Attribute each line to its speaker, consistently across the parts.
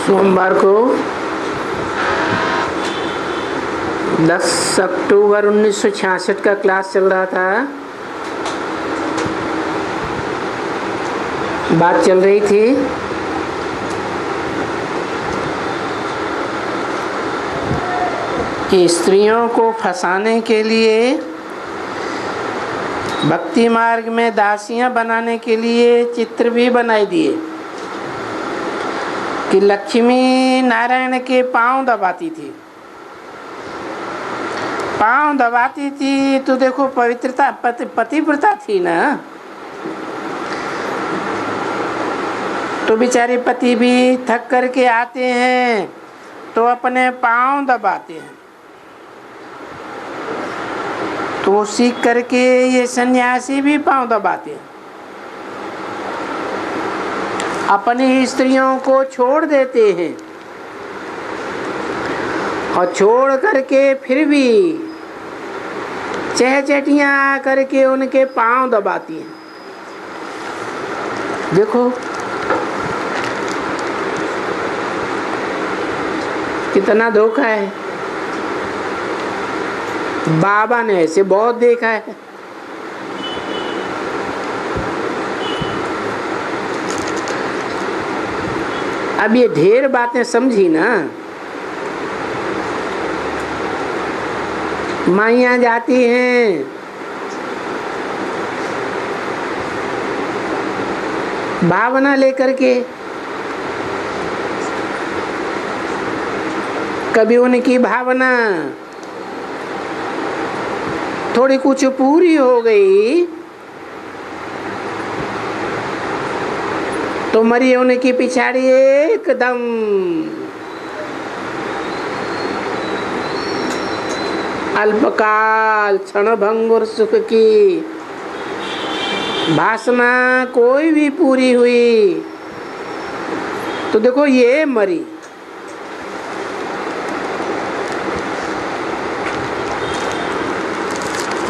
Speaker 1: सोमवार को 10 अक्टूबर 1966 का क्लास चल रहा था। बात चल रही थी कि स्त्रियों को फंसाने के लिए, भक्ति मार्ग में दासियां बनाने के लिए चित्र भी बनाई दिए कि लक्ष्मी नारायण के पांव दबाती थी। पांव दबाती थी तो देखो पवित्रता, पतिव्रता थी ना। तो बेचारे पति भी थक करके आते हैं तो अपने पांव दबाते हैं। तो वो सीख करके ये सन्यासी भी पांव दबाते हैं। अपनी स्त्रियों को छोड़ देते हैं और छोड़ करके फिर भी चहचटियाँ करके उनके पांव दबाती हैं। देखो कितना धोखा है। बाबा ने ऐसे बहुत देखा है। अब ये ढेर बातें समझी ना। माइयां जाती हैं, भावना लेकर के, कभी उनकी भावना थोड़ी कुछ पूरी हो गई तो मरी उनकी पिछाड़ी एकदम अल्पकाल क्षणभंगुर सुख की वासना कोई भी पूरी हुई तो देखो ये मरी।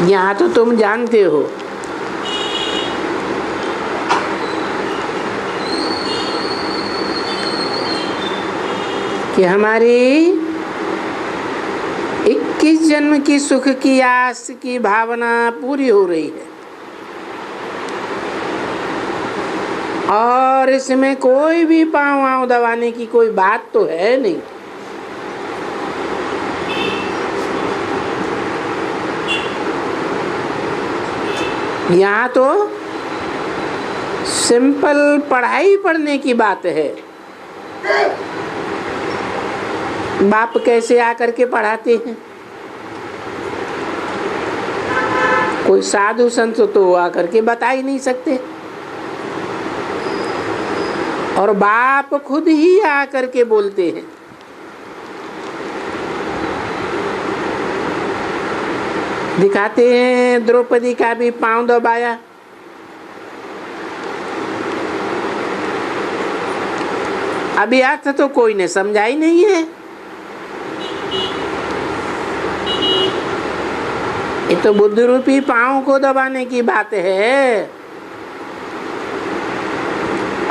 Speaker 1: यहाँ तो तुम जानते हो कि हमारी 21 जन्म की सुख की आस की भावना पूरी हो रही है और इसमें कोई भी पाँव दबाने की कोई बात तो है नहीं। यहाँ तो सिंपल पढ़ाई पढ़ने की बात है। बाप कैसे आकर के पढ़ाते हैं? कोई साधु संत तो आकर के बता ही नहीं सकते और बाप खुद ही आकर के बोलते हैं। दिखाते हैं द्रौपदी का भी पांव दबाया। अभी अर्थ तो कोई ने समझा ही नहीं है। ये तो बुद्ध रूपी पांव को दबाने की बात है।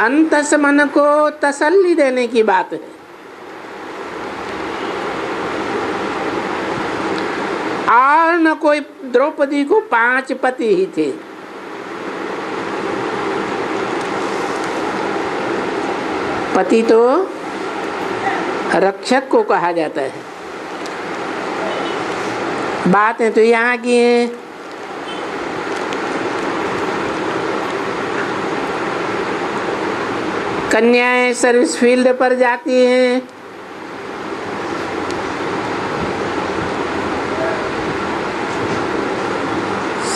Speaker 1: अंतस मन को तसल्ली देने की बात है। और न कोई द्रौपदी को 5 पति ही थे। पति तो रक्षक को कहा जाता है। बातें तो यहाँ की हैं। कन्याएं सर्विस फील्ड पर जाती हैं,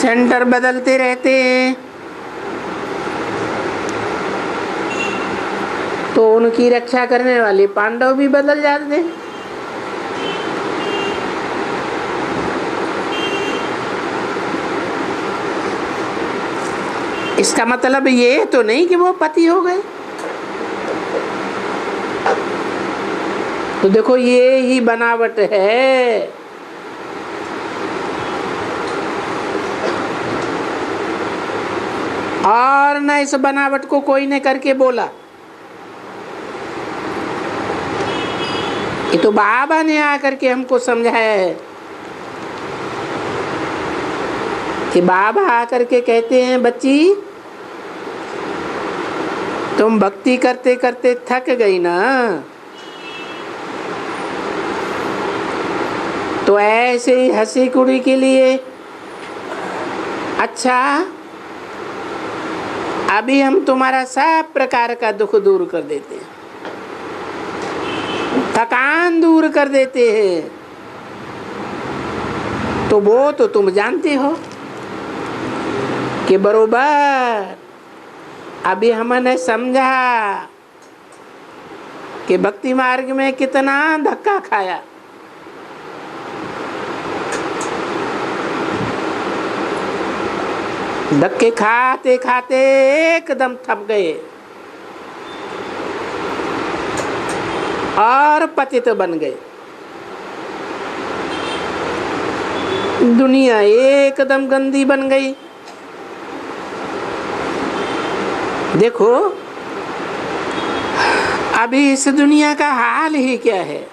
Speaker 1: सेंटर बदलते रहते हैं तो उनकी रक्षा करने वाले पांडव भी बदल जाते हैं। इसका मतलब ये तो नहीं कि वो पति हो गए। तो देखो ये ही बनावट है। और न इस बनावट को कोई ने करके बोला। ये तो बाबा ने आकर के हमको समझाया है कि बाबा आकर के कहते हैं, बच्ची तुम भक्ति करते करते थक गई ना, तो ऐसे ही हंसी कुड़ी के लिए अच्छा अभी हम तुम्हारा सब प्रकार का दुख दूर कर देते हैं, थकान दूर कर देते हैं। तो वो तो तुम जानते हो कि बरोबर अभी हमने समझा कि भक्ति मार्ग में कितना धक्का खाया। धक्के खाते खाते एकदम थक गए और पतित बन गए। दुनिया एकदम गंदी बन गई। देखो अभी इस दुनिया का हाल ही क्या है।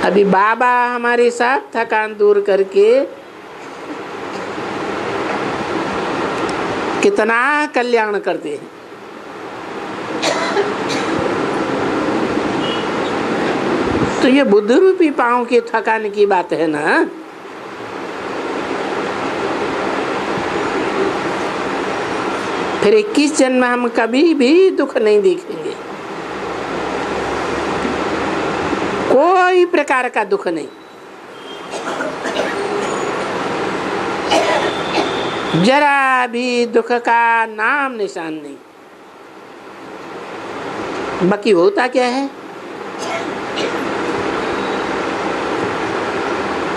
Speaker 1: अभी बाबा हमारे साथ थकान दूर करके कितना कल्याण करते हैं। तो ये बुद्ध रूपी पांव के थकान की बात है ना। फिर 21 जन्म हम कभी भी दुख नहीं देखेंगे, कोई प्रकार का दुख नहीं। जरा भी दुख का नाम निशान नहीं। बाकी होता क्या है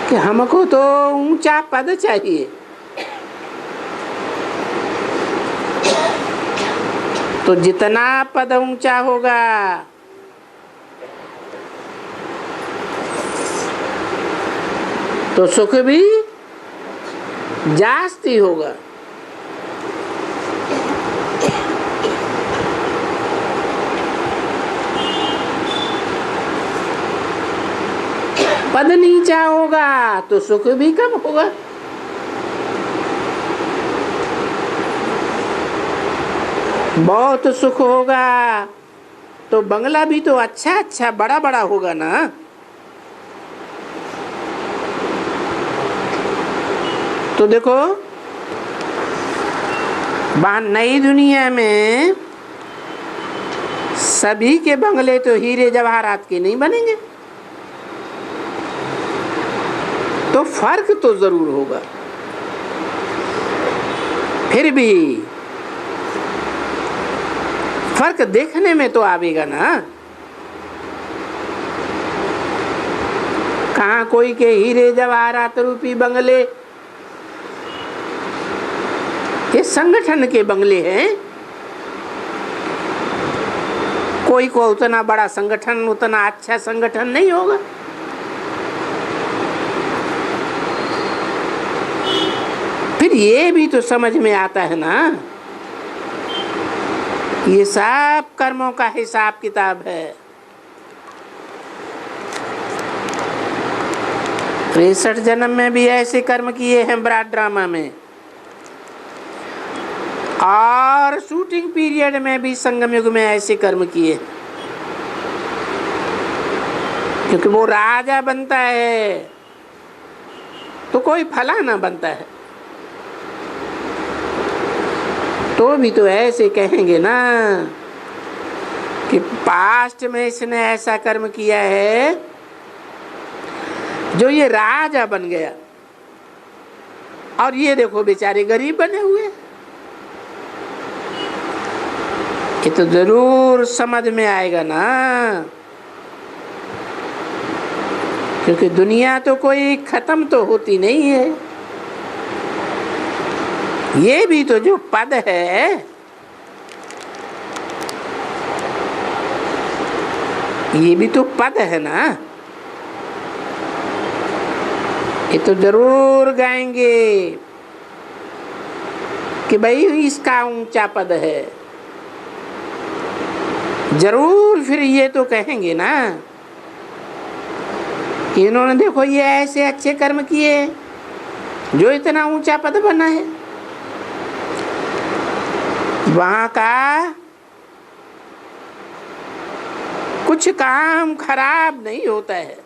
Speaker 1: कि हमको तो ऊंचा पद चाहिए, तो जितना पद ऊंचा होगा तो सुख भी जास्ती होगा। पद नीचा होगा तो सुख भी कम होगा। बहुत सुख होगा तो बंगला भी तो अच्छा अच्छा बड़ा बड़ा होगा ना। तो देखो नई दुनिया में सभी के बंगले तो हीरे जवाहरात के नहीं बनेंगे, तो फर्क तो जरूर होगा। फिर भी फर्क देखने में तो आवेगा ना। कहाँ कोई के हीरे जवाहरात रूपी बंगले ये संगठन के बंगले हैं। कोई को उतना बड़ा संगठन, उतना अच्छा संगठन नहीं होगा। फिर ये भी तो समझ में आता है ना, ये सब कर्मों का हिसाब किताब है। 63 जन्म में भी ऐसे कर्म किए हैं ब्राड ड्रामा में, और शूटिंग पीरियड में भी संगम युग में ऐसे कर्म किए, क्योंकि वो राजा बनता है तो कोई फलाना बनता है। तो भी तो ऐसे कहेंगे ना कि पास्ट में इसने ऐसा कर्म किया है जो ये राजा बन गया, और ये देखो बेचारे गरीब बने हुए। ये तो जरूर समझ में आएगा ना, क्योंकि दुनिया तो कोई खत्म तो होती नहीं है। ये भी तो जो पद है ये भी तो पद है ना। ये तो जरूर गाएंगे कि भाई इसका ऊंचा पद है। जरूर फिर ये तो कहेंगे ना कि इन्होंने देखो ये ऐसे अच्छे कर्म किए जो इतना ऊंचा पद बना है। वहां का कुछ काम खराब नहीं होता है,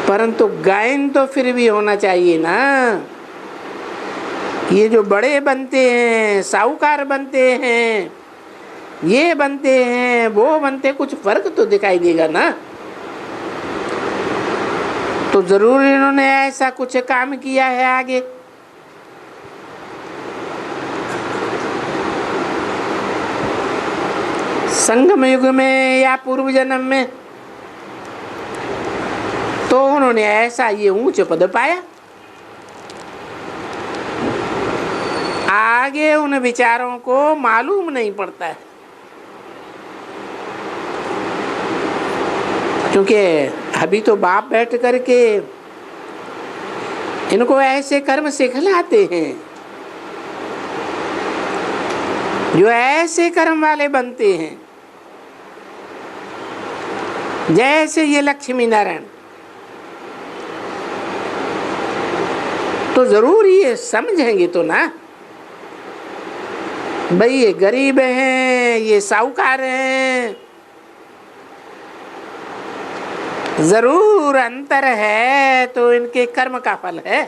Speaker 1: परंतु गायन तो फिर भी होना चाहिए ना। ये जो बड़े बनते हैं, साहूकार बनते हैं, ये बनते हैं, वो बनते, कुछ फर्क तो दिखाई देगा ना। तो जरूर इन्होंने ऐसा कुछ काम किया है आगे। संगम युग में या पूर्व जन्म में तो उन्होंने ऐसा ये ऊंच पद पाया। आगे उन विचारों को मालूम नहीं पड़ता है, क्योंकि अभी तो बाप बैठ करके इनको ऐसे कर्म सिखलाते हैं जो ऐसे कर्म वाले बनते हैं, जैसे ये लक्ष्मी नारायण। तो जरूर ये समझेंगे तो ना भाई ये गरीब हैं, ये साहूकार हैं, जरूर अंतर है तो इनके कर्म का फल है।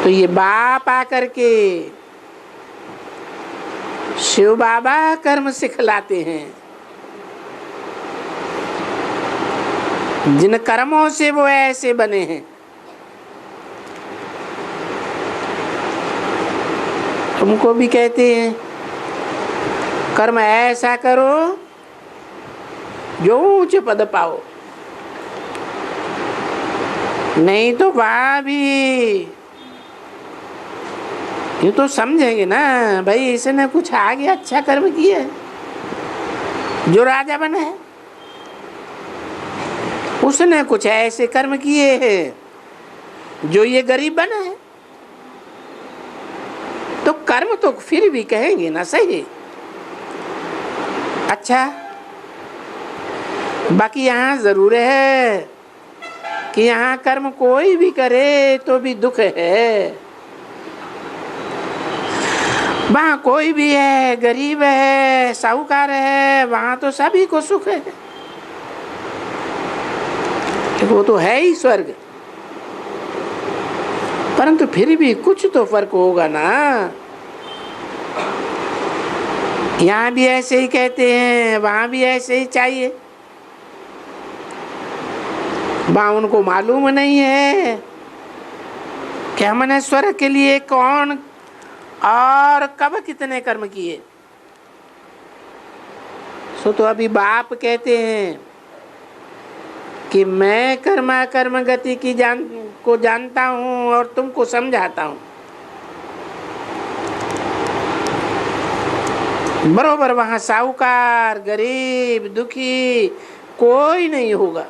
Speaker 1: तो ये बाप आकर के शिव बाबा कर्म सिखलाते हैं, जिन कर्मों से वो ऐसे बने हैं। तुमको भी कहते हैं कर्म ऐसा करो जो ऊंच पद पाओ, नहीं तो वहां भी ये तो समझेंगे ना भाई इसने कुछ आगे अच्छा कर्म किया है जो राजा बना है, उसने कुछ ऐसे कर्म किए हैं जो ये गरीब बना है। तो कर्म तो फिर भी कहेंगे ना सही अच्छा। बाकी यहाँ जरूर है कि यहाँ कर्म कोई भी करे तो भी दुख है। वहाँ कोई भी है, गरीब है, साहूकार है, वहाँ तो सभी को सुख है, वो तो है ही स्वर्ग। परंतु फिर भी कुछ तो फर्क होगा ना। यहाँ भी ऐसे ही कहते हैं, वहाँ भी ऐसे ही चाहिए। वहाँ उनको मालूम नहीं है कि हमने स्वर्ग के लिए कौन और कब कितने कर्म किए। सो तो अभी बाप कहते हैं कि मैं कर्मा कर्म गति की को जानता हूँ और तुमको समझाता हूँ। बरोबर वहाँ साहूकार, गरीब, दुखी कोई नहीं होगा,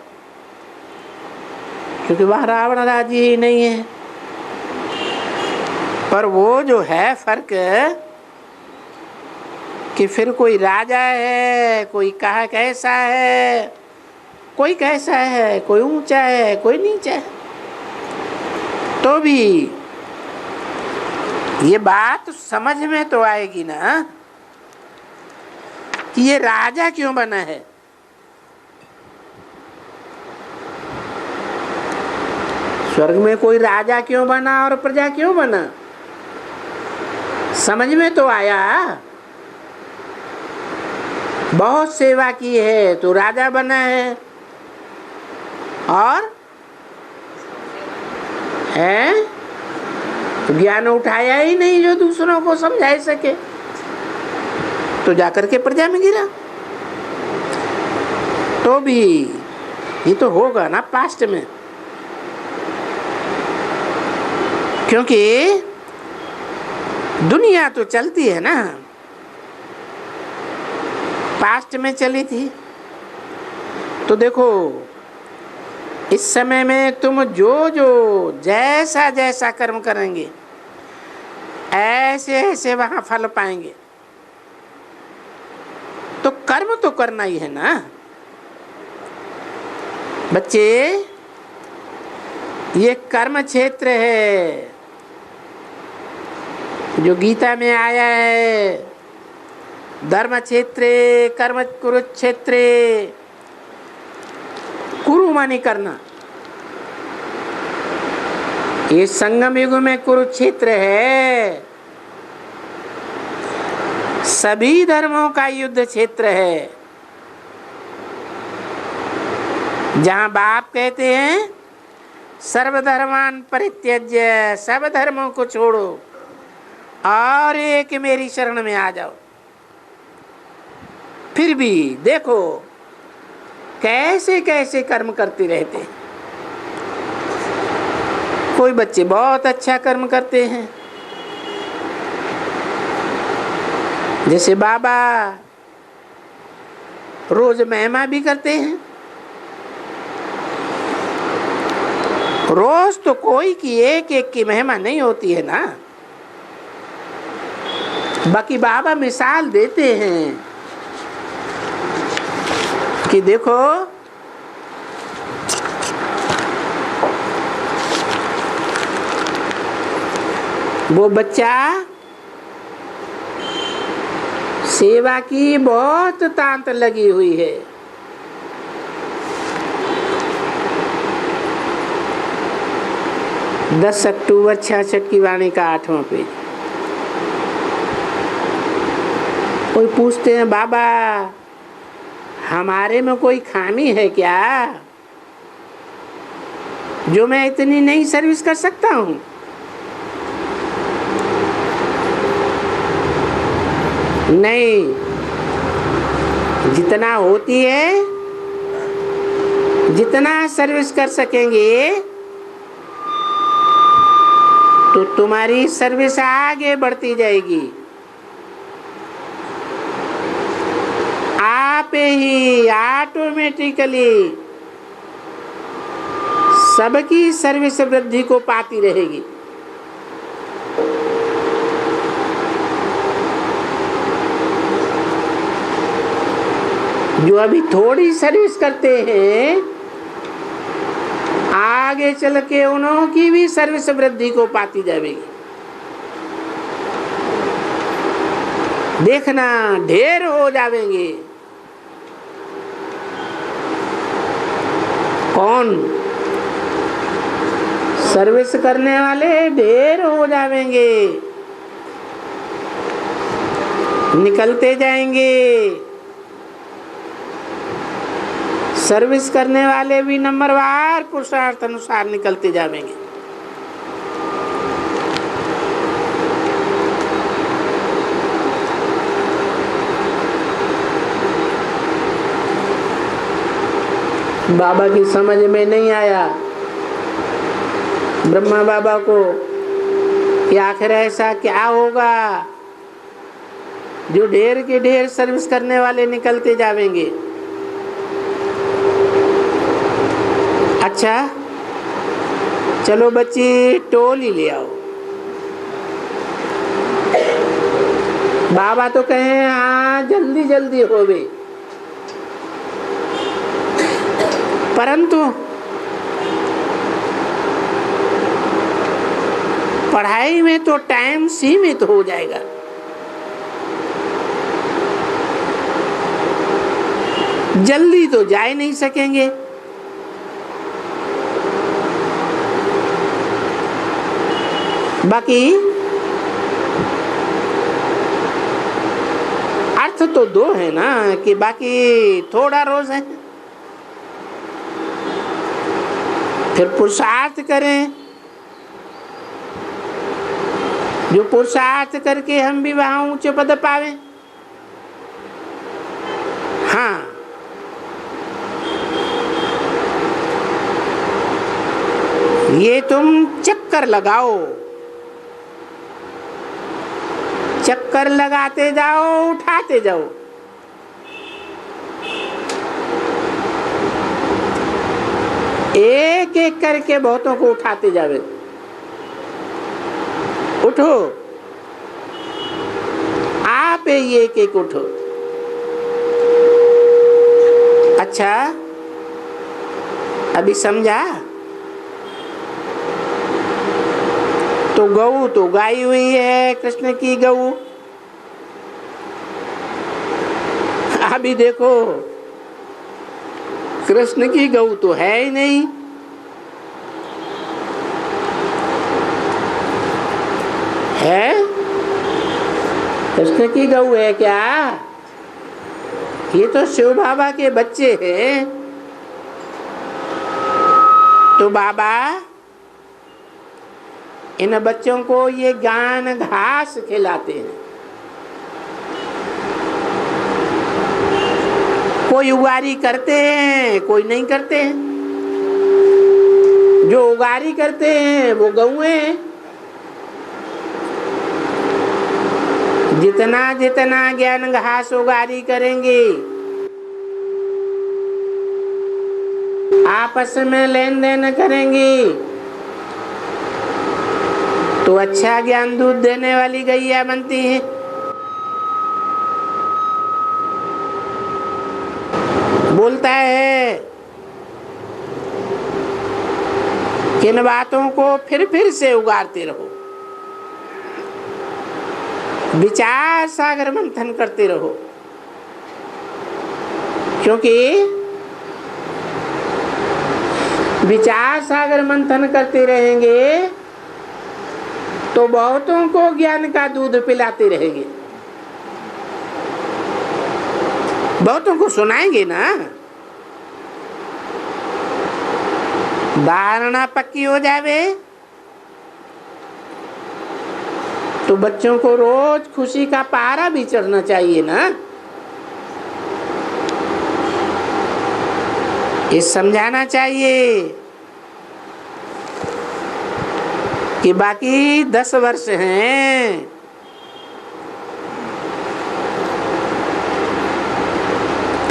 Speaker 1: क्योंकि वहाँ रावण राजी ही नहीं है। पर वो जो है फर्क कि फिर कोई राजा है, कोई कहा कैसा है, कोई कैसा है, कोई ऊंचा है, कोई नीचा है, तो भी ये बात समझ में तो आएगी ना कि ये राजा क्यों बना है। स्वर्ग में कोई राजा क्यों बना और प्रजा क्यों बना, समझ में तो आया। बहुत सेवा की है तो राजा बना है, और है तो ज्ञान उठाया ही नहीं जो दूसरों को समझा सके, तो जाकर के प्रजा में गिरा। तो भी ये तो होगा ना पास्ट में, क्योंकि दुनिया तो चलती है ना, पास्ट में चली थी। तो देखो इस समय में तुम जो जो जैसा जैसा कर्म करेंगे ऐसे ऐसे वहां फल पाएंगे। तो कर्म तो करना ही है ना बच्चे। ये कर्म क्षेत्र है जो गीता में आया है। धर्म क्षेत्रे कर्म कुरुक्षेत्रे। कुरु माने करना। ये संगम युग में कुरुक्षेत्र है। सभी धर्मों का युद्ध क्षेत्र है, जहां बाप कहते हैं सर्वधर्मान परित्यज्य, सब धर्मों को छोड़ो और एक मेरी शरण में आ जाओ। फिर भी देखो कैसे कैसे कर्म करते रहते हैं। कोई बच्चे बहुत अच्छा कर्म करते हैं, जैसे बाबा रोज महिमा भी करते हैं। रोज तो कोई की एक एक की महिमा नहीं होती है ना, बाकी बाबा मिसाल देते हैं कि देखो वो बच्चा सेवा की बहुत तांत लगी हुई है। दस अक्टूबर 66 की वाणी का 8वां पेज। कोई पूछते हैं बाबा हमारे में कोई खामी है क्या जो मैं इतनी नई सर्विस कर सकता हूँ? नहीं, जितना होती है, जितना सर्विस कर सकेंगे तो तुम्हारी सर्विस आगे बढ़ती जाएगी। आप ही ऑटोमेटिकली सबकी सर्विस वृद्धि को पाती रहेगी। जो अभी थोड़ी सर्विस करते हैं, आगे चल के उन्हों की भी सर्विस वृद्धि को पाती जाएगी। देखना ढेर हो जाएंगे। कौन? सर्विस करने वाले ढेर हो जाएंगे, निकलते जाएंगे। सर्विस करने वाले भी नंबरवार पुरुषार्थ अनुसार निकलते जाएंगे। बाबा की समझ में नहीं आया ब्रह्मा बाबा को कि आखिर ऐसा क्या होगा जो ढेर के ढेर सर्विस करने वाले निकलते जाएंगे। अच्छा चलो बच्ची टोली ले आओ। बाबा तो कहे हाँ जल्दी जल्दी होवे, परंतु पढ़ाई में तो टाइम सीमित हो जाएगा। जल्दी तो जा ही नहीं सकेंगे। बाकी अर्थ तो दो है ना कि बाकी थोड़ा रोज है, फिर पुरुषार्थ करें। जो पुरुषार्थ करके हम भी वहां ऊंचे पद पावे। हाँ, ये तुम चक्कर लगाओ, चक्कर लगाते जाओ, उठाते जाओ। एक एक करके बहुतों को उठाते जावे। उठो, पे एक एक उठो। अच्छा, अभी समझा? तो गऊ तो गाई हुई है, कृष्ण की गऊ। अभी देखो, कृष्ण की गऊ तो है ही नहीं। है? कृष्ण की गऊ है क्या? ये तो शिव बाबा के बच्चे हैं। तो बाबा इन बच्चों को ये ज्ञान घास खिलाते हैं। कोई उगारी करते हैं, कोई नहीं करते हैं। जो उगारी करते हैं वो गौएं हैं। जितना जितना ज्ञान घास उगारी करेंगे, आपस में लेन देन करेंगी, तो अच्छा ज्ञान दूध देने वाली गैया बनती है। बोलता है किन बातों को फिर से उगारते रहो, विचार सागर मंथन करते रहो, क्योंकि विचार सागर मंथन करते रहेंगे तो बहुतों को ज्ञान का दूध पिलाते रहेंगे। बहुतों को सुनाएंगे ना, धारणा पक्की हो जावे तो बच्चों को रोज खुशी का पारा भी चढ़ना चाहिए ना। ये समझाना चाहिए कि बाकी 10 वर्ष हैं।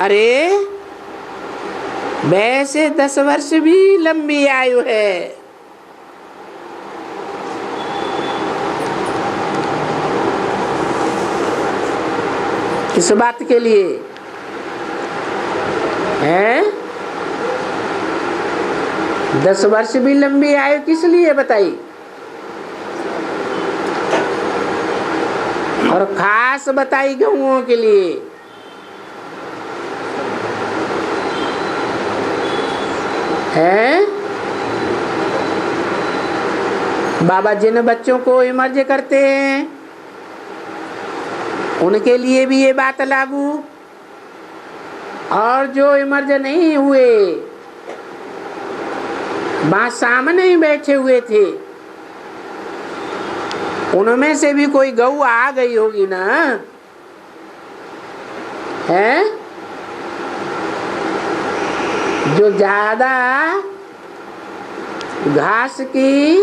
Speaker 1: अरे वैसे 10 वर्ष भी लंबी आयु है। इस बात के लिए है 10 वर्ष भी लंबी आयु किस लिए बताई? और खास बताई गऊओं के लिए। है बाबा जिन बच्चों को इमर्ज करते हैं उनके लिए भी ये बात लागू, और जो इमर्ज नहीं हुए वहां सामने ही बैठे हुए थे उनमें से भी कोई गऊ आ गई होगी ना। है जो ज्यादा घास की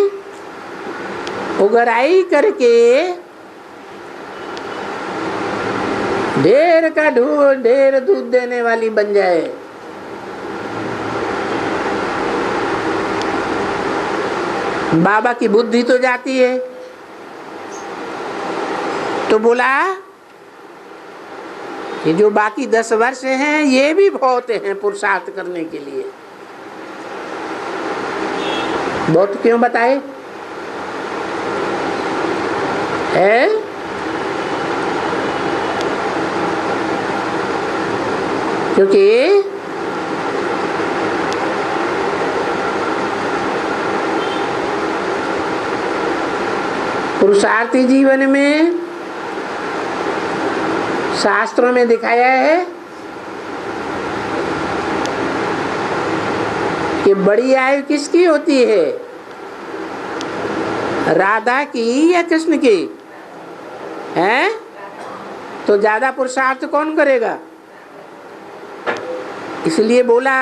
Speaker 1: उगराई करके ढेर दूध देने वाली बन जाए। बाबा की बुद्धि तो जाती है। तो बोला ये जो बाकी 10 वर्ष हैं ये भी बहुत हैं पुरुषार्थ करने के लिए। बहुत क्यों बताए? है क्योंकि पुरुषार्थी जीवन में शास्त्रों में दिखाया है कि बड़ी आयु किसकी होती है, राधा की या कृष्ण की? है तो ज्यादा पुरुषार्थ कौन करेगा? इसलिए बोला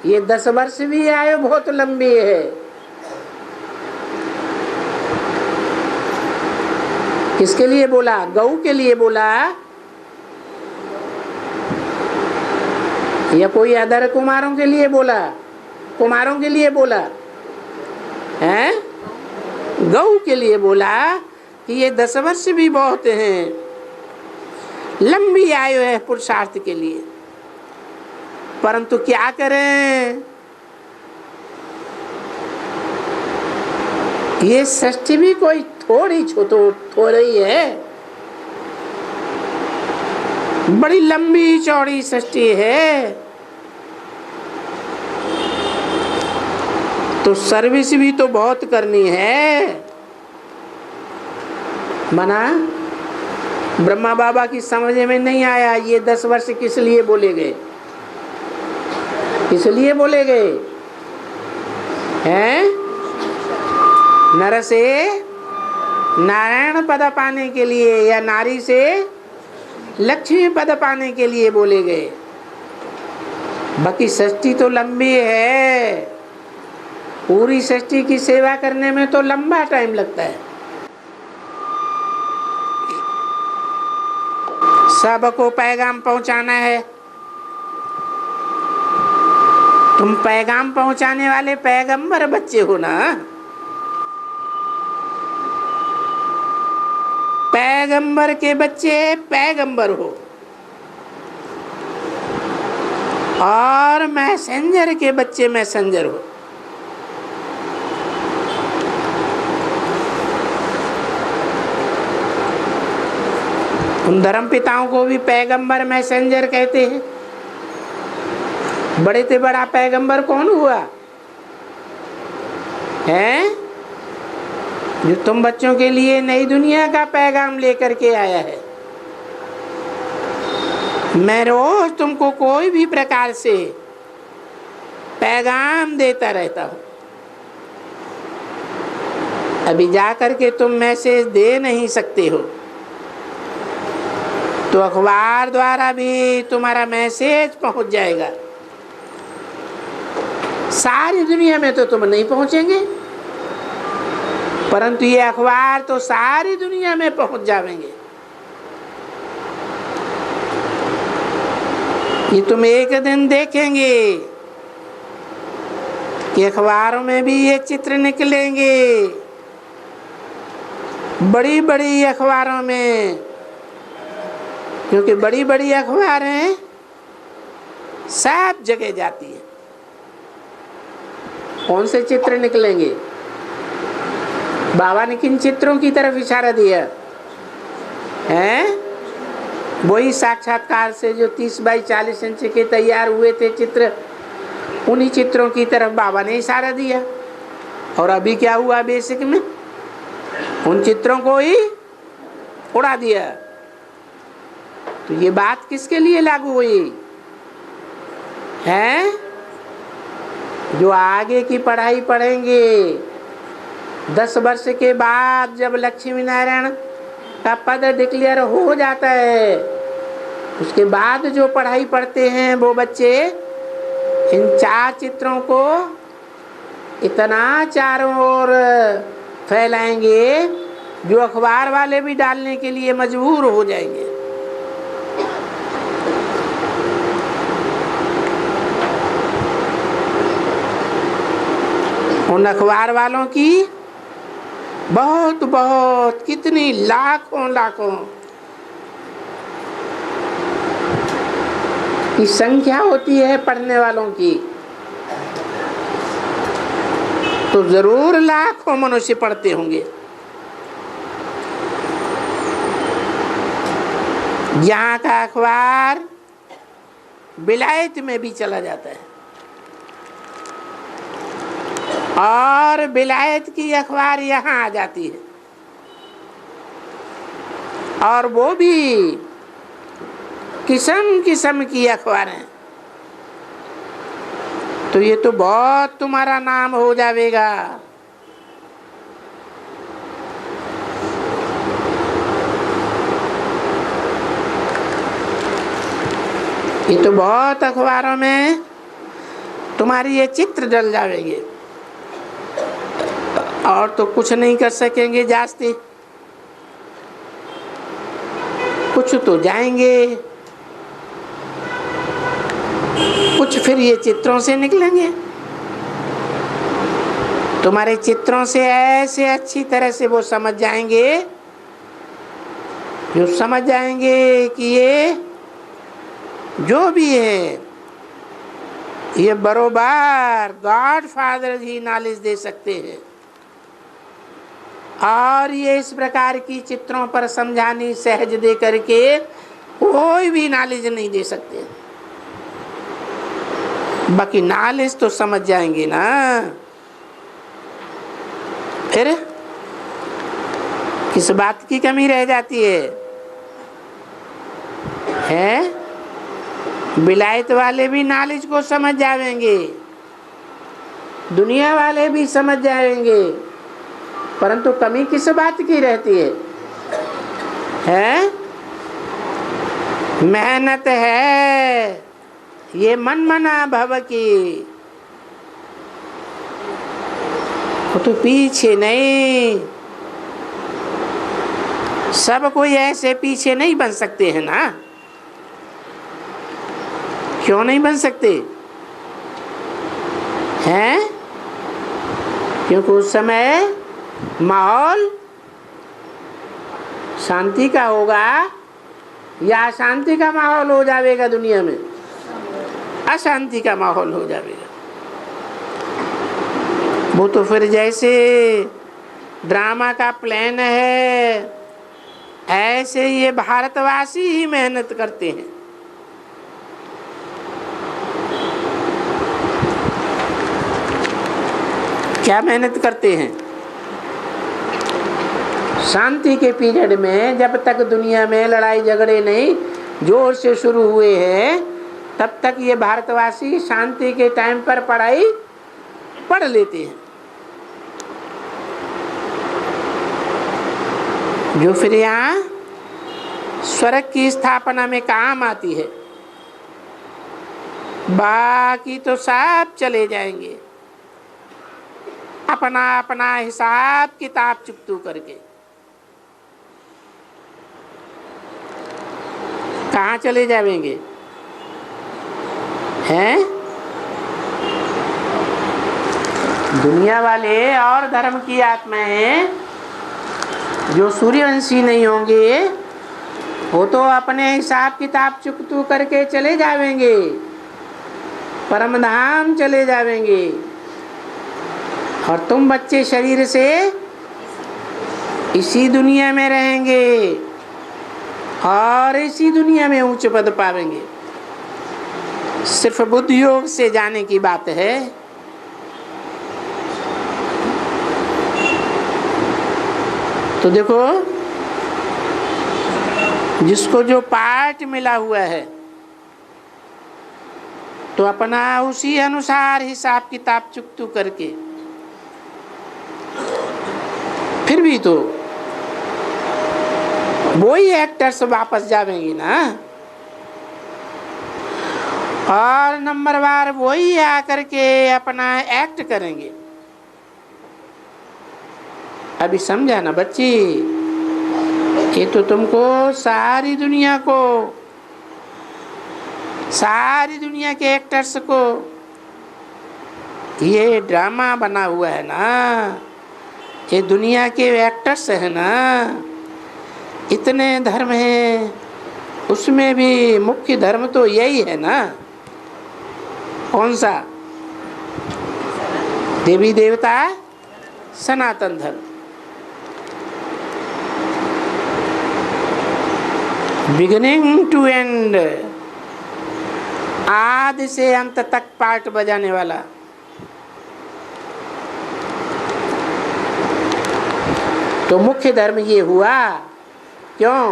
Speaker 1: ये 10 वर्ष भी आयु बहुत लंबी है। किसके लिए बोला? गऊ के लिए बोला या कोई अदर कुमारों के लिए बोला? कुमारों के लिए बोला है, गऊ के लिए बोला कि ये 10 वर्ष भी बहुत हैं। लंबी आयु है पुरुषार्थ के लिए, परंतु क्या करें, ये सृष्टि भी कोई थोड़ी है, बड़ी लंबी चौड़ी सृष्टि है। तो सर्विस भी तो बहुत करनी है। मना ब्रह्मा बाबा की समझ में नहीं आया ये 10 वर्ष किस लिए बोले गए, किस लिए बोले गए हैं? नर से नारायण पद पाने के लिए या नारी से लक्ष्मी पद पाने के लिए बोले गए। बाकी सृष्टि तो लंबी है, पूरी सृष्टि की सेवा करने में तो लंबा टाइम लगता है। सबको पैगाम पहुंचाना है। तुम पैगाम पहुंचाने वाले पैगंबर बच्चे हो ना। पैगंबर के बच्चे पैगंबर हो और मैसेंजर के बच्चे मैसेंजर हो। उन धर्म पिताओं को भी पैगंबर मैसेंजर कहते हैं। बड़े से बड़ा पैगंबर कौन हुआ है? जो तुम बच्चों के लिए नई दुनिया का पैगाम लेकर के आया है। मैं रोज तुमको कोई भी प्रकार से पैगाम देता रहता हूं। अभी जा करके तुम मैसेज दे नहीं सकते हो, तो अखबार द्वारा भी तुम्हारा मैसेज पहुंच जाएगा। सारी दुनिया में तो तुम नहीं पहुंचेंगे, परंतु ये अखबार तो सारी दुनिया में पहुंच जाएंगे। ये तुम एक दिन देखेंगे कि अखबारों में भी ये चित्र निकलेंगे, बड़ी बड़ी अखबारों में, क्योंकि बड़ी बड़ी अखबारें सब जगह जाती है। कौन से चित्र निकलेंगे? बाबा ने किन चित्रों की तरफ इशारा दिया है? वही साक्षात्कार से जो 30 बाई 40 इंच के तैयार हुए थे चित्र, उन्हीं चित्रों की तरफ बाबा ने इशारा दिया। और अभी क्या हुआ बेसिक में? उन चित्रों को ही उड़ा दिया। तो ये बात किसके लिए लागू हुई है? जो आगे की पढ़ाई पढ़ेंगे, 10 वर्ष के बाद जब लक्ष्मी नारायण का पद डिक्लेयर हो जाता है, उसके बाद जो पढ़ाई पढ़ते हैं वो बच्चे इन 4 चित्रों को इतना चारों ओर फैलाएंगे जो अखबार वाले भी डालने के लिए मजबूर हो जाएंगे। उन अखबार वालों की बहुत बहुत कितनी लाखों लाखों की संख्या होती है पढ़ने वालों की, तो जरूर लाखों मनुष्य पढ़ते होंगे। यहाँ का अखबार विलायत में भी चला जाता है और विलायत की अखबार यहाँ आ जाती है, और वो भी किस्म किस्म की अखबारें। तो ये तो बहुत तुम्हारा नाम हो जाएगा। ये तो बहुत अखबारों में तुम्हारी ये चित्र डल जाएंगे और तो कुछ नहीं कर सकेंगे जास्ती। कुछ तो जाएंगे, कुछ फिर ये चित्रों से निकलेंगे। तुम्हारे चित्रों से ऐसे अच्छी तरह से वो समझ जाएंगे जो समझ जाएंगे कि ये जो भी है ये बरोबर गॉड फादर ही नॉलेज दे सकते हैं, और ये इस प्रकार की चित्रों पर समझानी सहज दे करके कोई भी नॉलेज नहीं दे सकते। बाकी नॉलेज तो समझ जाएंगे ना, फिर किस बात की कमी रह जाती है? विलायत वाले भी नॉलेज को समझ जाएंगे, दुनिया वाले भी समझ जाएंगे, परंतु कमी किस बात की रहती है? मेहनत है ये मन मना भव की, वो तो पीछे नहीं। सब कोई ऐसे पीछे नहीं बन सकते हैं ना। क्यों नहीं बन सकते हैं? क्योंकि उस समय माहौल शांति का होगा या अशांति का माहौल हो जाएगा। दुनिया में अशांति का माहौल हो जाएगा। वो तो फिर जैसे ड्रामा का प्लान है ऐसे ये भारतवासी ही मेहनत करते हैं। क्या मेहनत करते हैं? शांति के पीरियड में जब तक दुनिया में लड़ाई झगड़े नहीं जोर से शुरू हुए हैं, तब तक ये भारतवासी शांति के टाइम पर पढ़ाई पढ़ लेते हैं, जो फिर यहाँ स्वर्ग की स्थापना में काम आती है। बाकी तो सब चले जाएंगे अपना अपना हिसाब किताब चुकतू करके। कहाँ चले जाएंगे हैं? दुनिया वाले और धर्म की आत्माएं जो सूर्यवंशी नहीं होंगे वो तो अपने हिसाब किताब चुकतू करके चले जाएंगे, परम धाम चले जाएंगे। और तुम बच्चे शरीर से इसी दुनिया में रहेंगे और इसी दुनिया में ऊंच पद पावेंगे। सिर्फ बुद्धि योग से जाने की बात है। तो देखो, जिसको जो पाठ मिला हुआ है तो अपना उसी अनुसार हिसाब किताब चुकतू करके, फिर भी तो वही एक्टर्स वापस जाएंगे ना, और नंबर बार वही आकर के अपना एक्ट करेंगे। अभी समझा ना बच्ची? ये तो तुमको सारी दुनिया के एक्टर्स को ये ड्रामा बना हुआ है ना, ये दुनिया के एक्टर्स है ना। इतने धर्म हैं, उसमें भी मुख्य धर्म तो यही है ना। कौन सा? देवी देवता सनातन धर्म। बिगिनिंग टू एंड, आदि से अंत तक पार्ट बजाने वाला। तो मुख्य धर्म ये हुआ। क्यों?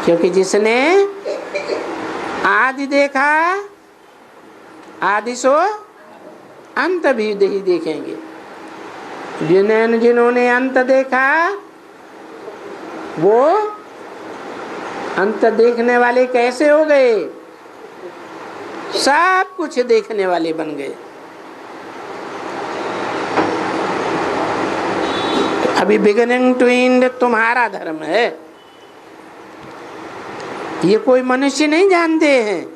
Speaker 1: क्योंकि जिसने आदि देखा, आदि सो अंत भी ही देखेंगे। जिन्होंने अंत देखा वो अंत देखने वाले कैसे हो गए? सब कुछ देखने वाले बन गए। अभी बिगिनिंग टू एंड तुम्हारा धर्म है, ये कोई मनुष्य नहीं जानते हैं।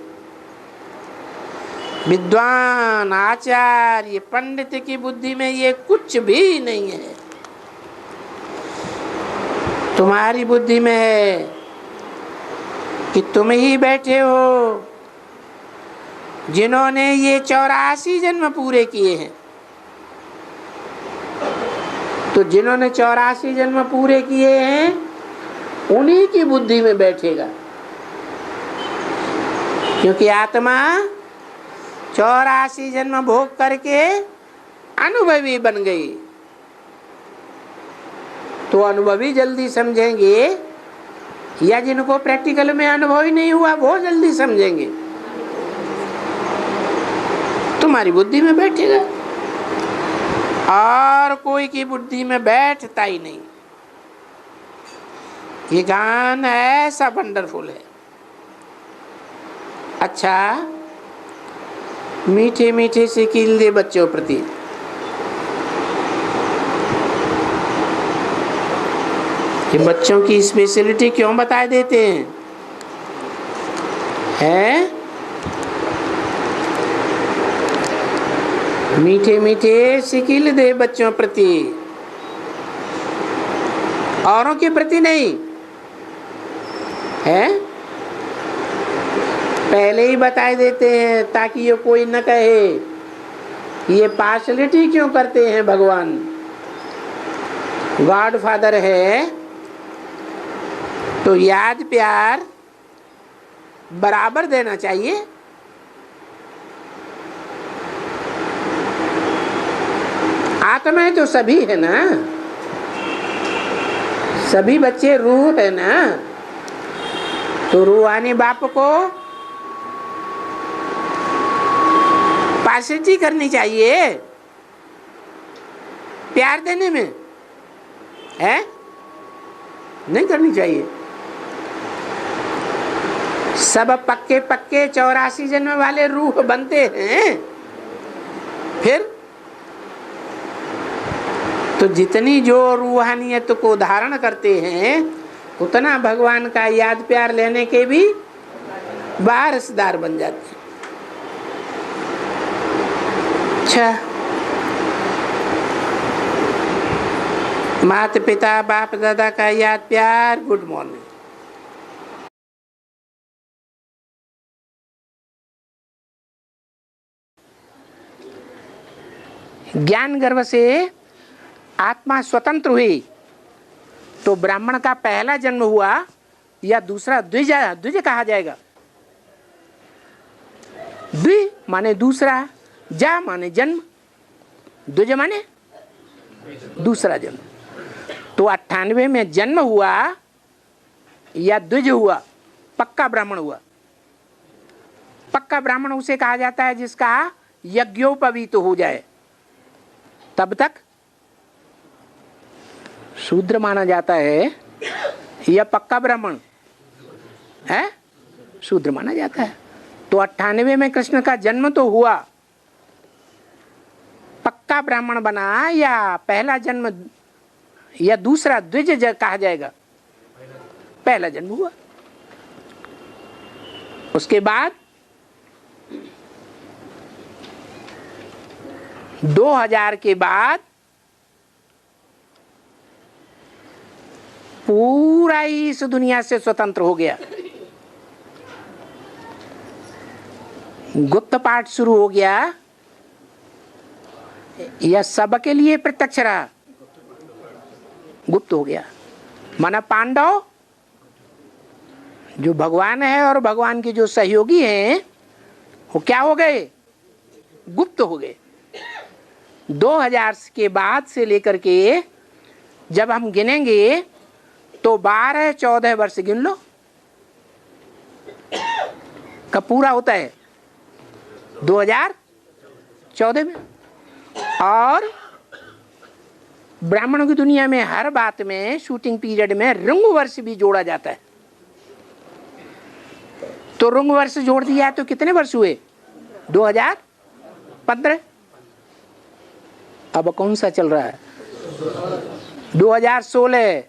Speaker 1: विद्वान आचार्य पंडित की बुद्धि में ये कुछ भी नहीं है। तुम्हारी बुद्धि में है कि तुम ही बैठे हो जिन्होंने ये 84 जन्म पूरे किए हैं। तो जिन्होंने 84 जन्म पूरे किए हैं उन्हीं की बुद्धि में बैठेगा, क्योंकि आत्मा 84 जन्म भोग करके अनुभवी बन गई। तो अनुभवी जल्दी समझेंगे या जिनको प्रैक्टिकल में अनुभव ही नहीं हुआ वो जल्दी समझेंगे? तुम्हारी बुद्धि में बैठेगा, और कोई की बुद्धि में बैठता ही नहीं। ये गान ऐसा वंडरफुल है। अच्छा, मीठे मीठे से कील दे बच्चों प्रति। ये बच्चों की स्पेशलिटी क्यों बता देते हैं? मीठे मीठे सिकिल दे बच्चों प्रति, औरों के प्रति नहीं है। पहले ही बता देते हैं ताकि ये कोई न कहे ये पार्शलिटी क्यों करते हैं। भगवान गॉड फादर है तो याद प्यार बराबर देना चाहिए। आत्माएं तो सभी है ना, सभी बच्चे रूह है ना, तो रूहानी बाप को पार्शलिटी करनी चाहिए प्यार देने में, है नहीं करनी चाहिए। सब पक्के पक्के 84 जन्म वाले रूह बनते हैं। फिर तो जितनी जो रूहानियत को धारण करते हैं उतना भगवान का याद प्यार लेने के भी वारसदार बन जाते हैं। अच्छा, माता पिता बाप दादा का याद प्यार, गुड मॉर्निंग। ज्ञान गर्भ से आत्मा स्वतंत्र हुई तो ब्राह्मण का पहला जन्म हुआ या दूसरा द्विज कहा जाएगा। द्वि माने दूसरा, जा माने जन्म, द्विज माने दूसरा जन्म। तो 98 में जन्म हुआ या द्विज हुआ, पक्का ब्राह्मण हुआ। पक्का ब्राह्मण उसे कहा जाता है जिसका यज्ञोपवीत हो जाए, तब तक शूद्र माना जाता है। यह पक्का ब्राह्मण है, शूद्र माना जाता है। तो 98 में कृष्ण का जन्म तो हुआ, पक्का ब्राह्मण बना या पहला जन्म या दूसरा द्विज कहा जाएगा? पहला जन्म हुआ। उसके बाद 2000 के बाद पूरा ही इस दुनिया से स्वतंत्र हो गया। गुप्त पाठ शुरू हो गया या सबके लिए प्रत्यक्ष रहा? गुप्त हो गया। माना पांडव जो भगवान है और भगवान के जो सहयोगी हैं वो क्या हो गए? गुप्त हो गए। 2000 के बाद से लेकर के जब हम गिनेंगे तो 12-14 वर्ष गिन लो, कब पूरा होता है? 2014 में। और ब्राह्मणों की दुनिया में हर बात में शूटिंग पीरियड में रंग वर्ष भी जोड़ा जाता है। तो रंग वर्ष जोड़ दिया तो कितने वर्ष हुए? 2015। अब कौन सा चल रहा है? 2016।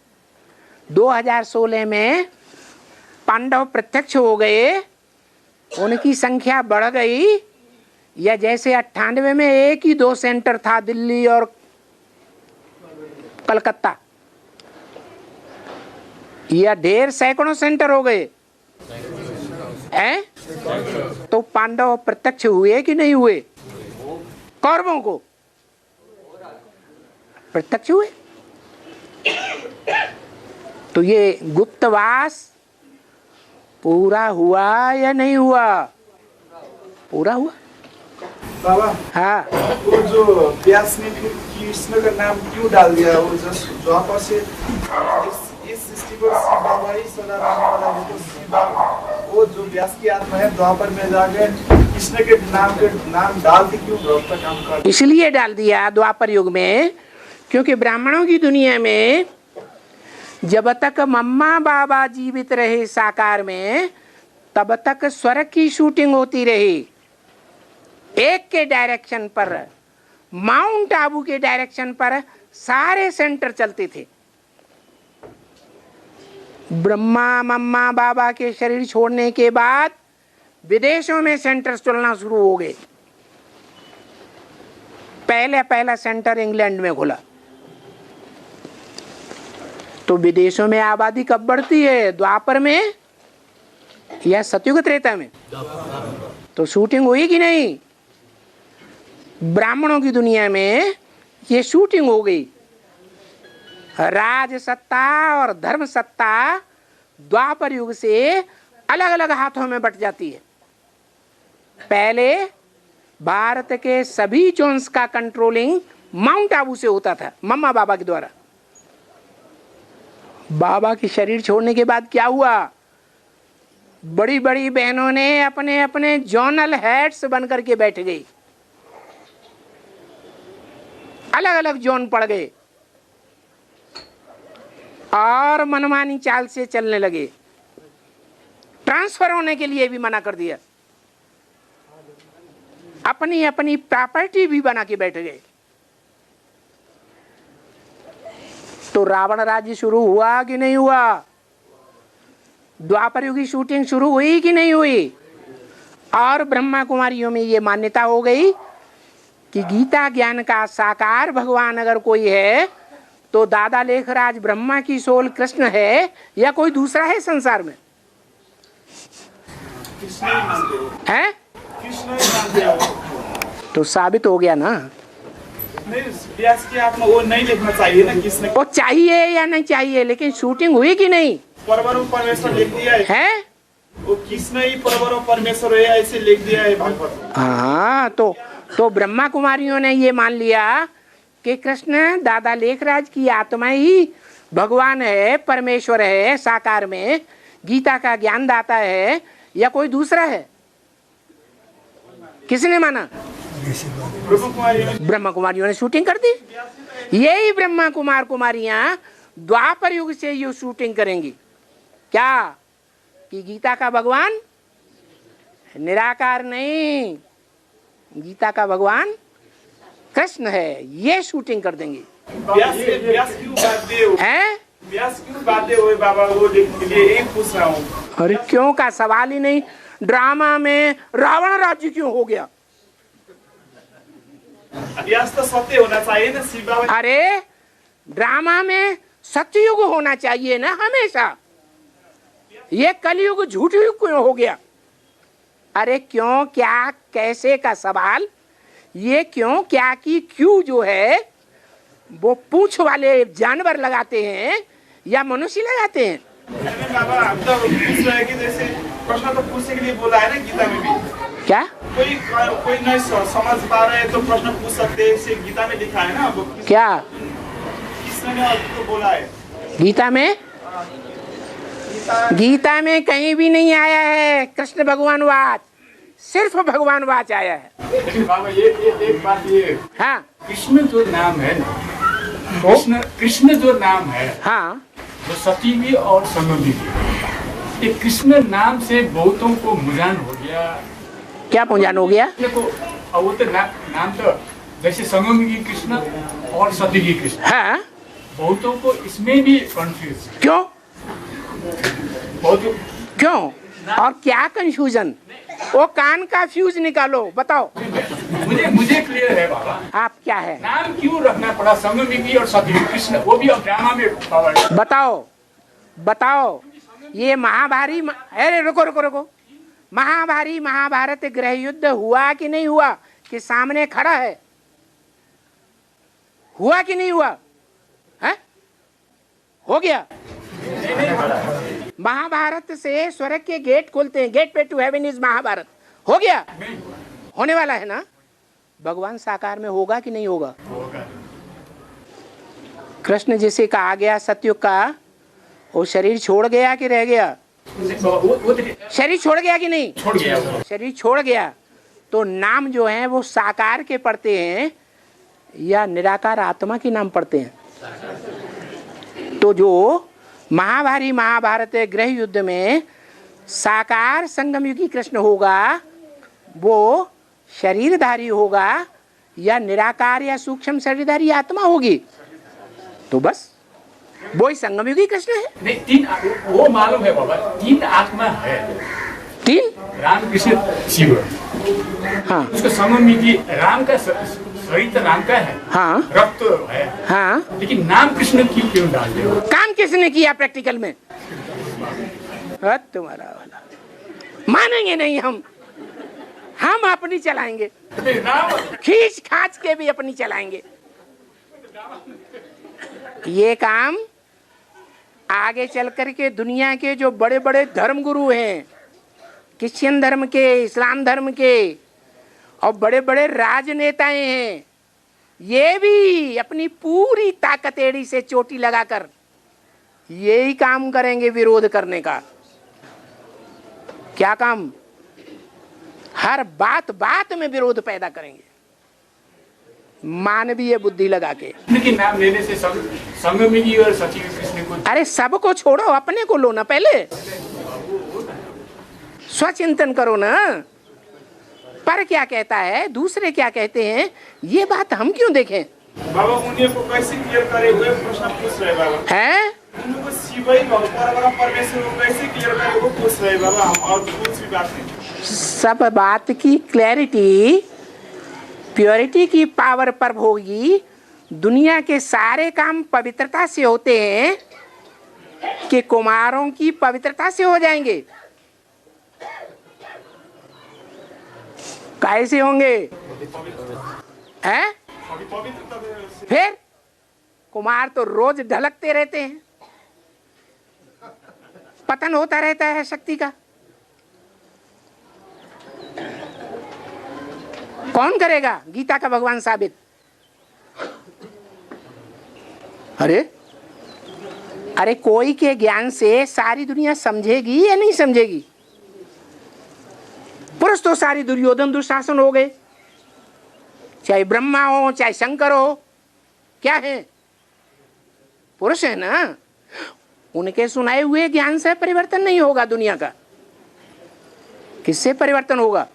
Speaker 1: 2016 में पांडव प्रत्यक्ष हो गए, उनकी संख्या बढ़ गई। या जैसे 98 में एक ही 2 सेंटर था, दिल्ली और कलकत्ता, या ढेर सैकड़ों सेंटर हो गए हैं? तो पांडव प्रत्यक्ष हुए कि नहीं हुए? कौरवों को प्रत्यक्ष हुए। तो ये गुप्तवास पूरा हुआ या नहीं हुआ? पूरा हुआ।
Speaker 2: बाबा,
Speaker 1: हाँ,
Speaker 2: वो जो व्यास ने फिर कृष्ण का नाम क्यों डाल दिया? वो जस्ट द्वापर से इस सृष्टि को शिव बाबा ही सदा रहने वाला है, तो शिव बाबा वो जो व्यास की आत्मा है द्वापर में जाकर कृष्ण के नाम डाल दी क्यों? का काम कर
Speaker 1: इसलिए डाल दिया द्वापर युग में, क्योंकि ब्राह्मणों की दुनिया में जब तक मम्मा बाबा जीवित रहे साकार में, तब तक स्वर्ग की शूटिंग होती रही। एक के डायरेक्शन पर, माउंट आबू के डायरेक्शन पर सारे सेंटर चलते थे। ब्रह्मा मम्मा बाबा के शरीर छोड़ने के बाद विदेशों में सेंटर चलना शुरू हो गए। पहला सेंटर इंग्लैंड में खुला। तो विदेशों में आबादी कब बढ़ती है? द्वापर में या सतयुग त्रेता में? तो शूटिंग हुई कि नहीं? ब्राह्मणों की दुनिया में ये शूटिंग हो गई। राज सत्ता और धर्म सत्ता द्वापर युग से अलग अलग हाथों में बट जाती है। पहले भारत के सभी जोन्स का कंट्रोलिंग माउंट आबू से होता था, मम्मा बाबा के द्वारा। बाबा की शरीर छोड़ने के बाद क्या हुआ? बड़ी बड़ी बहनों ने अपने अपने जोनल हेड्स बनकर के बैठ गई। अलग अलग जोन पड़ गए और मनमानी चाल से चलने लगे। ट्रांसफर होने के लिए भी मना कर दिया। अपनी अपनी प्रॉपर्टी भी बना के बैठ गए। तो रावण राज्य शुरू हुआ कि नहीं हुआ? द्वापर युग की शूटिंग शुरू हुई कि नहीं हुई? और ब्रह्मा कुमारियों में ये मान्यता हो गई कि गीता ज्ञान का साकार भगवान अगर कोई है तो दादा लेखराज ब्रह्मा की सोल कृष्ण है या कोई दूसरा है संसार में? है? तो साबित हो गया ना।
Speaker 2: नहीं, व्यास की आत्मा वो नहीं लिखना चाहिए ना कृष्ण।
Speaker 1: वो चाहिए या नहीं चाहिए, लेकिन शूटिंग हुई कि नहीं?
Speaker 2: परब्रह्म परमेश्वर लिख दिया
Speaker 1: है?
Speaker 2: वो कृष्ण ही परब्रह्म परमेश्वर है, ऐसे लिख दिया है भागवत।
Speaker 1: हाँ, तो ब्रह्मा कुमारियों ने ये मान लिया कि कृष्ण दादा लेखराज की आत्मा ही भगवान है, परमेश्वर है साकार में, गीता का ज्ञान दाता है या कोई दूसरा है? किसने माना? ब्रह्मा कुमारियों ने शूटिंग कर दी। यही ब्रह्मा कुमार कुमारियां द्वापर युग से ये शूटिंग करेंगी। क्या कि गीता का भगवान निराकार नहीं, गीता का भगवान कृष्ण है, ये शूटिंग कर देंगे।
Speaker 2: व्यास क्यों बाध्य हो?
Speaker 1: हैं?
Speaker 2: व्यास क्यों बाध्य हुए बाबा? वो लिखने के लिए यही पूछ रहा हूँ।
Speaker 1: अरे क्यों का सवाल ही नहीं। ड्रामा में रावण राज्य क्यों हो गया?
Speaker 2: व्यास तो सत्य होना चाहिए ना शिव बाबा।
Speaker 1: अरे ड्रामा में सत्ययुग होना चाहिए ना हमेशा। ये कलयुग झूठ युग क्यों हो गया? अरे क्यों क्या कैसे का सवाल। ये क्यों क्या की क्यों जो है वो पूंछ वाले जानवर लगाते हैं या मनुष्य लगाते हैं?
Speaker 2: अरे बाबा, आप तो पूछ रहे हैं कि जैसे प्रश्न तो पूछने के लिए बोला है ना गीता में भी।
Speaker 1: क्या
Speaker 2: कोई नहीं समझ पा रहे तो प्रश्न पूछ सकते हैं, इसे गीता में लिखा है ना। वो
Speaker 1: क्या
Speaker 2: कृष्ण ने तो बोला है
Speaker 1: गीता में? गीता में कहीं भी नहीं आया है कृष्ण भगवानवाद, सिर्फ भगवानवाद आया है।
Speaker 3: बाबा ये एक बात ये,
Speaker 1: हाँ
Speaker 3: कृष्ण जो नाम है ना, कृष्ण जो नाम है,
Speaker 1: हाँ,
Speaker 3: जो सतीवी और संगमी, ये कृष्ण नाम से बहुतों को मुजान हो गया।
Speaker 1: क्या मुजान हो गया?
Speaker 3: देखो अब वो तो नाम तो जैसे संगमी की कृष्ण और सती की कृष्ण,
Speaker 1: हाँ,
Speaker 3: बहुतों को इसमें भी कंफ्यूज।
Speaker 1: क्यों
Speaker 3: बहुत
Speaker 1: क्यों और क्या कंफ्यूजन? वो कान का फ्यूज निकालो, बताओ।
Speaker 3: मुझे क्लियर है बाबा।
Speaker 1: आप क्या है?
Speaker 3: नाम क्यों रखना पड़ा संगमी की और सती की कृष्ण, वो भी अब ड्रामा में पावर।
Speaker 1: बताओ। बताओ ये अरे रुको रुको रुको, महाभारत गृह युद्ध हुआ कि नहीं हुआ? कि सामने खड़ा है, हुआ कि नहीं हुआ? है? हो गया। महाभारत से स्वर्ग के गेट खुलते हैं, गेट पे टू हेवन इज महाभारत। हो गया, होने वाला है ना? भगवान साकार में होगा कि नहीं होगा? कृष्ण जिसे कहा गया सतयुग का, वो शरीर छोड़ गया कि रह गया? शरीर छोड़ गया कि नहीं?
Speaker 3: छोड़ गया।
Speaker 1: शरीर छोड़ गया तो नाम जो है वो साकार के पढ़ते हैं या निराकार आत्मा के नाम पढ़ते हैं? तो जो महाभारत गृह युद्ध में साकार संगम युगी कृष्ण होगा, वो शरीरधारी होगा या निराकार या सूक्ष्म शरीरधारी आत्मा होगी? तो बस वो ही संगम युगी कृष्ण है।
Speaker 3: नहीं, तीन, वो मालूम है बाबा, तीन आत्मा है।
Speaker 1: तीन?
Speaker 3: राम कृष्ण शिव।
Speaker 1: हाँ।
Speaker 3: उसका संगम युगी राम का शरीर तो राम का है,
Speaker 1: हाँ,
Speaker 3: रक्त है,
Speaker 1: हाँ,
Speaker 3: लेकिन नाम कृष्ण क्यों डाल दिया?
Speaker 1: काम किसने किया प्रैक्टिकल में? तुम्हारा वाला मानेंगे नहीं हम अपनी चलाएंगे, खींच खाच के भी अपनी चलाएंगे। ये काम आगे चल करके दुनिया के जो बड़े बड़े धर्म गुरु हैं, क्रिश्चियन धर्म के, इस्लाम धर्म के, और बड़े बड़े राजनेताएं हैं, ये भी अपनी पूरी ताकत एड़ी से चोटी लगाकर यही काम करेंगे, विरोध करने का। क्या काम? हर बात में विरोध पैदा करेंगे, मानवीय बुद्धि लगा के।
Speaker 3: कृष्ण नाम लेने से संगम युगी और सचिव कृष्ण को।
Speaker 1: अरे सबको छोड़ो, अपने को लो ना, पहले स्वचिंतन करो ना। पर क्या कहता है, दूसरे क्या कहते हैं, ये बात हम क्यों देखें?
Speaker 2: बाबा उन्हें को कैसे क्लियर करे, वो प्रश्न पूछ रहे बाबा
Speaker 1: हैं?
Speaker 2: उनको शिव ही परमेश्वर को कैसे क्लियर करे, वो पूछ रहे बाबा, हम और कुछ भी बात नहीं।
Speaker 1: सब बात की क्लैरिटी प्योरिटी की पावर पर होगी। दुनिया के सारे काम पवित्रता से होते हैं कि कुमारों की पवित्रता से हो जाएंगे? कैसे होंगे? हैं? फिर कुमार तो रोज ढलकते रहते हैं, पतन होता रहता है शक्ति का। कौन करेगा गीता का भगवान साबित? अरे कोई के ज्ञान से सारी दुनिया समझेगी या नहीं समझेगी? पुरुष तो सारी दुर्योधन दुशासन हो गए, चाहे ब्रह्मा हो चाहे शंकर हो, क्या है? पुरुष है ना। उनके सुनाए हुए ज्ञान से परिवर्तन नहीं होगा दुनिया का। किससे परिवर्तन होगा?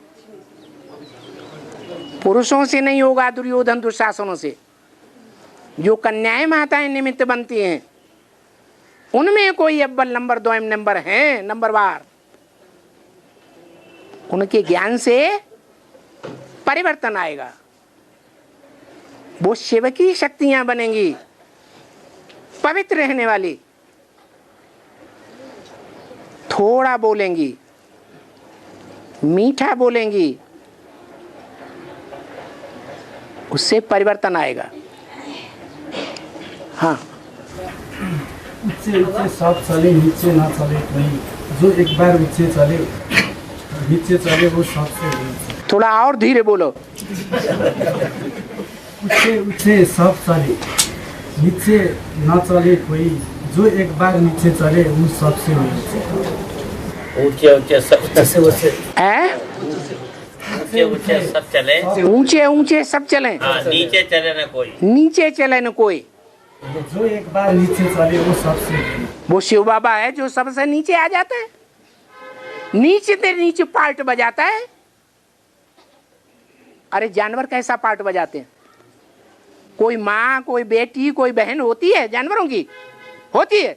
Speaker 1: पुरुषों से नहीं होगा, दुर्योधन दुशासनों से। जो कन्याएं माताएं निमित्त बनती हैं, उनमें कोई अव्वल नंबर, दो नंबर हैं, नंबरवार। उनके ज्ञान से परिवर्तन आएगा, वो शिव की शक्तियां बनेंगी, पवित्र रहने वाली। थोड़ा बोलेंगी, मीठा बोलेंगी, उससे परिवर्तन आएगा। हाँ,
Speaker 4: ऊंचे ऊंचे सब चले, नीचे ना चले कोई। जो एक बार ऊंचे चले, नीचे चले, वो सबसे नीचे।
Speaker 1: थोड़ा और धीरे बोलो।
Speaker 4: ऊंचे ऊंचे सब चले, नीचे ना चले कोई। जो एक बार नीचे चले, वो सबसे नीचे।
Speaker 5: ऊंचे ऊंचे सब
Speaker 4: ऊंचे ऊंचे
Speaker 5: ऊंचे ऊंचे सब चले,
Speaker 1: ऊंचे ऊंचे सब चले,
Speaker 5: हाँ, नीचे चले ना कोई।
Speaker 1: नीचे चले न कोई।
Speaker 4: जो एक बार नीचे चले, वो सबसे।
Speaker 1: वो शिव बाबा है जो सबसे नीचे आ जाता है, नीचे से नीचे पार्ट बजाता है। अरे जानवर कैसा पार्ट बजाते हैं? कोई माँ, कोई बेटी, कोई बहन होती है जानवरों की? होती है।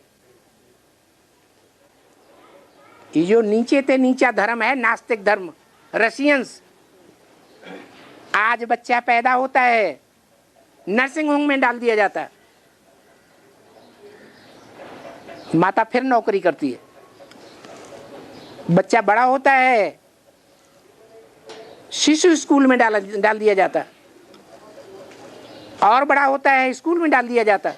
Speaker 1: ये जो नीचे से नीचा धर्म है, नास्तिक धर्म, रशियंस। आज बच्चा पैदा होता है, नर्सिंग होम में डाल दिया जाता है। माता फिर नौकरी करती है, बच्चा बड़ा होता है, शिशु स्कूल में डाल दिया जाता है, और बड़ा होता है स्कूल में डाल दिया जाता है,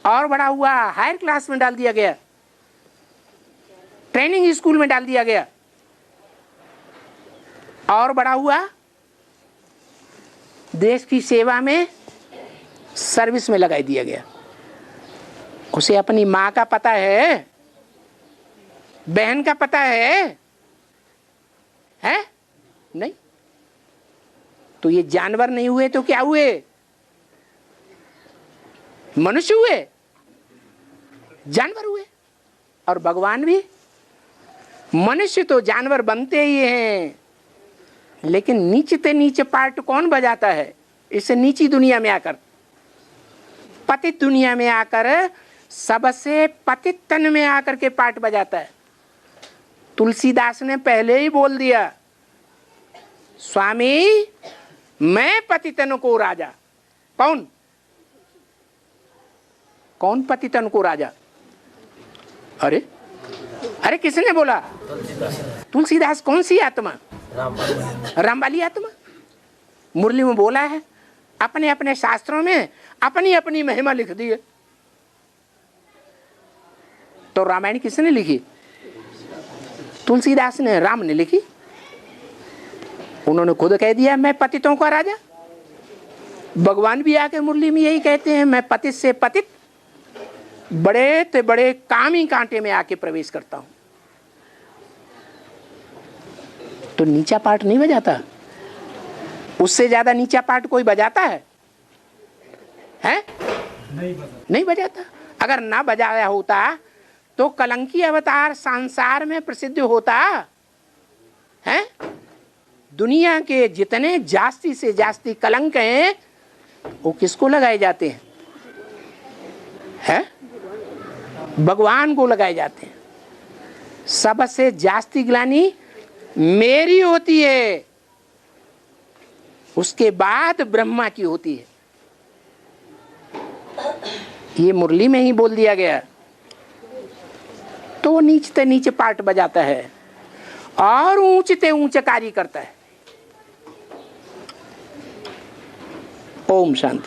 Speaker 1: और बड़ा हुआ हायर क्लास में डाल दिया गया, ट्रेनिंग स्कूल में डाल दिया गया, और बड़ा हुआ देश की सेवा में सर्विस में लगा दिया गया। उसे अपनी माँ का पता है, बहन का पता है नहीं। तो ये जानवर नहीं हुए तो क्या हुए? मनुष्य हुए, जानवर हुए। और भगवान भी, मनुष्य तो जानवर बनते ही हैं, लेकिन नीचे से नीचे पार्ट कौन बजाता है? इससे नीची दुनिया में आकर, पतित दुनिया में आकर, सबसे पतित तन में आकर के पार्ट बजाता है। तुलसीदास ने पहले ही बोल दिया, स्वामी मैं पतितन को राजा। कौन कौन पतितन को राजा? अरे अरे किसने बोला? तुलसीदास। कौन सी आत्मा? राम वाली आत्मा। मुरली में बोला है, अपने अपने शास्त्रों में अपनी अपनी महिमा लिख दी है। तो रामायण किसने लिखी? तुलसीदास ने, राम ने लिखी। उन्होंने खुद कह दिया मैं पतितों का राजा। भगवान भी आके मुरली में यही कहते हैं, मैं पतित से पतित बड़े ते बड़े कामी कांटे में आके प्रवेश करता हूं। तो नीचा पार्ट नहीं बजाता, उससे ज्यादा नीचा पार्ट कोई बजाता है? नहीं बजाता। अगर ना बजाया होता तो कलंकी अवतार संसार में प्रसिद्ध होता है। दुनिया के जितने जास्ती से जास्ती कलंक हैं वो किसको लगाए जाते हैं? भगवान को लगाए जाते हैं। सबसे जास्ती ग्लानि मेरी होती है, उसके बाद ब्रह्मा की होती है। ये मुरली में ही बोल दिया गया। तो वो नीचे नीचे पार्ट बजाता है और ऊंचते ऊंचे कार्य करता है। ओम शांति।